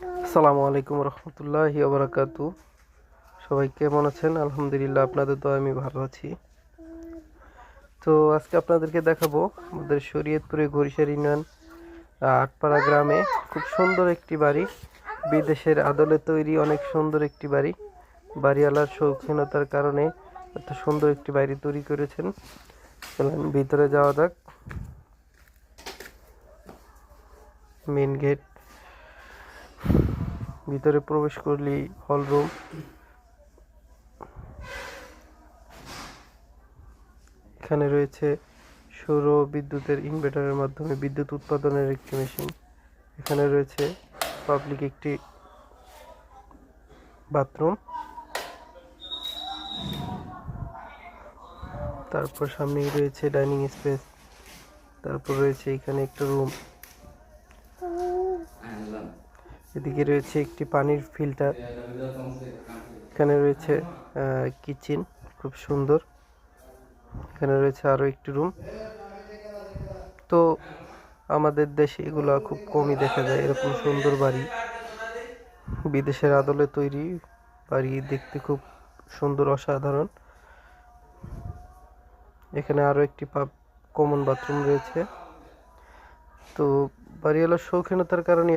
আসসালামু আলাইকুম রহমতুল্লাহি ওবারাকাতু। সবাই কেমন আছেন? আলহামদুলিল্লাহ, আপনাদের তো আমি ভালো আছি। তো আজকে আপনাদেরকে দেখাবো আমাদের শরীয়তপুরে ঘড়িসার ইউনিয়ন আটপাড়া গ্রামে খুব সুন্দর একটি বাড়ি, বিদেশের আদলে তৈরি অনেক সুন্দর একটি বাড়ি। বাড়িওয়ালার শৌখিনতার কারণে এত সুন্দর একটি বাড়ি তৈরি করেছেন। চলেন ভিতরে যাওয়া যাক। মেন গেট, ভিতরে প্রবেশ করলেই হল রুম। এখানে রয়েছে সৌর বিদ্যুতের ইনভার্টারের মাধ্যমে বিদ্যুৎ উৎপাদনের একটি মেশিন। এখানে রয়েছে পাবলিক একটি বাথরুম। তারপর সামনেই রয়েছে ডাইনিং স্পেস। তারপর রয়েছে এখানে একটা রুম। এদিকে রয়েছে একটি পানির ফিল্টার। এখানে রয়েছে কিচেন, খুব সুন্দর। এখানে রয়েছে আরো একটি রুম। তো আমাদের দেশে এগুলা খুব কমই দেখা যায়, এরকম সুন্দর বাড়ি, বিদেশের আদলে তৈরি বাড়ি, দেখতে খুব সুন্দর, অসাধারণ। এখানে আরো একটি কমন বাথরুম রয়েছে। তো বাড়িওয়ালার শৌখিনতার কারণে